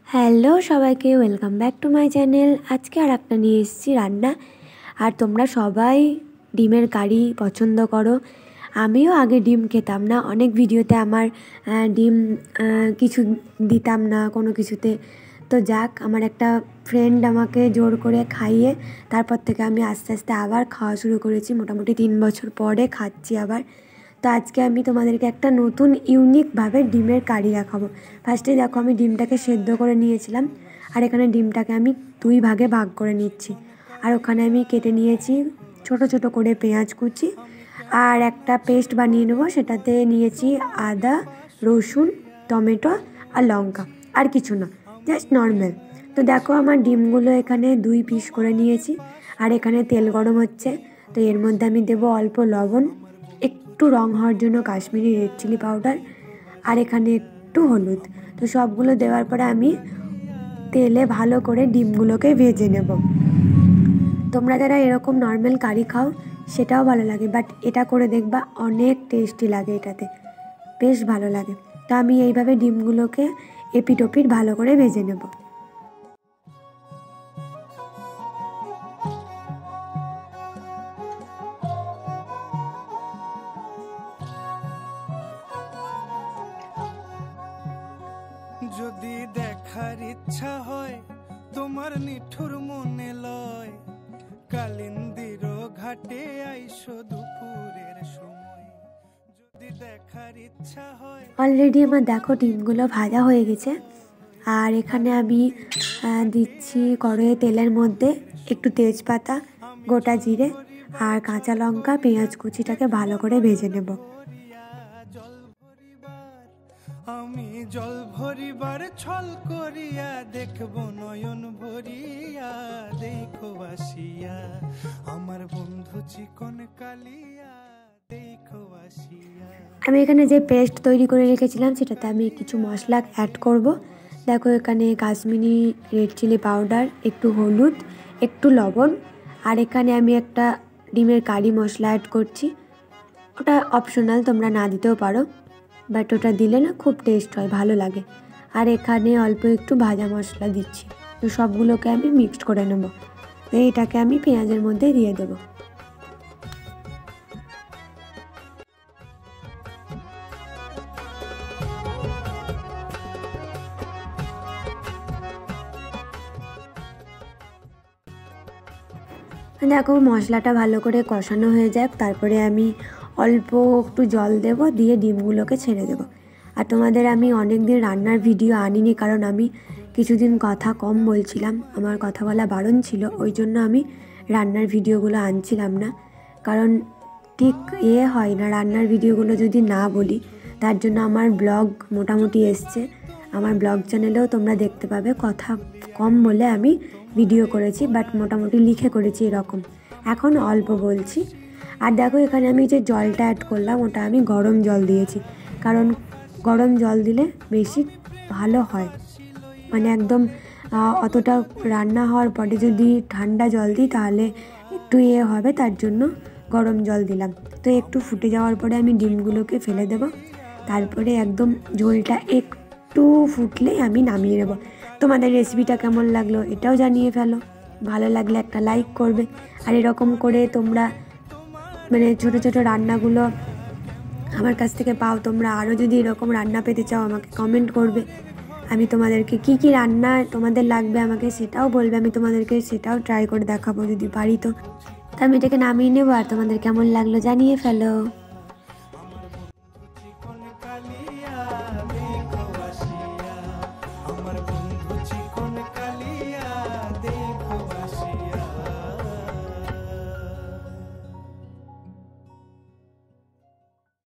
Hello সবাইকে, welcome back to my channel. আজকে আর একটা নিয়ে এসেছি রান্না। আর তোমরা সবাই ডিমের কারি পছন্দ করো। আমিও আগে ডিম খেতাম না, অনেক ভিডিওতে আমার ডিম কিছু দিতাম না কোনো কিছুতে। তো যাক, আমার একটা ফ্রেন্ড আমাকে জোর করে খাইয়ে তারপর থেকে আমি আস্তে আস্তে আবার খাওয়া শুরু করেছি। মোটামুটি 3 বছর পরে খাচ্ছি আবার। তো আজকে আমি তোমাদেরকে একটা নতুন ইউনিকভাবে ডিমের কারি দেখাবো। ফার্স্টে দেখো, আমি ডিমটাকে সেদ্ধ করে নিয়েছিলাম, আর এখানে ডিমটাকে আমি 2 ভাগে ভাগ করে নিচ্ছি। আর ওখানে আমি কেটে নিয়েছি ছোট ছোট করে পেঁয়াজ কুচি, আর একটা পেস্ট বানিয়ে নেবো। সেটাতে নিয়েছি আদা, রসুন, টমেটো আর লঙ্কা, আর কিছু না, জাস্ট নর্মাল। তো দেখো, আমার ডিমগুলো এখানে 2 পিস করে নিয়েছি। আর এখানে তেল গরম হচ্ছে, তো এর মধ্যে আমি দেবো অল্প লবণ, একটু রং হওয়ার জন্য কাশ্মীরি রেড চিলি পাউডার, আর এখানে একটু হলুদ। তো সবগুলো দেওয়ার পরে আমি তেলে ভালো করে ডিমগুলোকে ভেজে নেব। তোমরা যারা এরকম নর্মাল কারি খাও সেটাও ভালো লাগে, বাট এটা করে দেখবা অনেক টেস্টি লাগে, এটাতে বেশ ভালো লাগে। তো আমি এইভাবে ডিমগুলোকে এপিট ওপিট ভালো করে ভেজে নেব। যদি দেখার ইচ্ছা হয় তোমার নিঠুর মনে লয়, কালিন্দির ঘাটে আইসো দুপুরের সময়। যদি দেখার ইচ্ছা হয়। অলরেডি আমার দেখো ডিমগুলো ভাজা হয়ে গেছে। আর এখানে আমি দিচ্ছি কড়াইয়ে তেলের মধ্যে একটু তেজপাতা, গোটা জিরে আর কাঁচা লঙ্কা, পেঁয়াজ কুচিটাকে ভালো করে ভেজে নেব। আমি জল ভরিবার ছল করিয়া দেখব নয়ন ভরিয়া, দেখো আসিয়া আমার বন্ধু চিকন কালিয়া, দেখো আসিয়া। আমি এখানে যে পেস্ট তৈরি করে রেখেছিলাম সেটাতে আমি কিছু মশলা অ্যাড করব। দেখো, এখানে কাশ্মীরি রেড চিলি পাউডার, একটু হলুদ, একটু লবণ, আর এখানে আমি একটা ডিমের কারি মশলা অ্যাড করছি। ওটা অপশনাল, তোমরা না দিতেও পারো, বাট ওটা দিলে না খুব টেস্ট হয়, ভালো লাগে। আর এখানে অল্প একটু ভাজা মশলা দিচ্ছি। তো সবগুলোকে আমি মিক্সড করে নেব। তো এইটাকে আমি পেঁয়াজের মধ্যে দিয়ে দেবো। দেখো, মশলাটা ভালো করে কষানো হয়ে যাক, তারপরে আমি অল্প একটু জল দেব, দিয়ে ডিমগুলোকে ছেড়ে দেব। আর তোমাদের আমি অনেক দিন রান্নার ভিডিও আনিনি, কারণ আমি কিছুদিন কথা কম বলছিলাম, আমার কথা বলা বারণ ছিল, ওই জন্য আমি রান্নার ভিডিওগুলো আনছিলাম না। কারণ ঠিক হয় না রান্নার ভিডিওগুলো যদি না বলি, তার জন্য আমার ব্লগ মোটামুটি এসছে, আমার ব্লগ চ্যানেলেও তোমরা দেখতে পাবে। কথা কম বলে আমি ভিডিও করেছি, বাট মোটামুটি লিখে করেছি এরকম। এখন অল্প বলছি। আর দেখো, এখানে আমি যে জলটা অ্যাড করলাম ওটা আমি গরম জল দিয়েছি, কারণ গরম জল দিলে বেশি ভালো হয়। মানে একদম অতটা রান্না হওয়ার পরে যদি ঠান্ডা জল দিই তাহলে একটু হবে, তার জন্য গরম জল দিলাম। তো একটু ফুটে যাওয়ার পরে আমি ডিমগুলোকে ফেলে দেব। তারপরে একদম ঝোলটা একটু ফুটলেই আমি নামিয়ে নেব। তোমাদের রেসিপিটা কেমন লাগলো এটাও জানিয়ে ফেলো। ভালো লাগলে একটা লাইক করবে। আর এরকম করে তোমরা মানে ছোটো ছোটো রান্নাগুলো আমার কাছ থেকে পাও। তোমরা আরও যদি এরকম রান্না পেতে চাও আমাকে কমেন্ট করবে। আমি তোমাদেরকে কি কি রান্না তোমাদের লাগবে আমাকে সেটাও বলবে, আমি তোমাদেরকে সেটাও ট্রাই করে দেখাবো যদি পারি। তো আমি এটাকে নামিয়ে নেবো, আর তোমাদের কেমন লাগলো জানিয়ে ফেলো।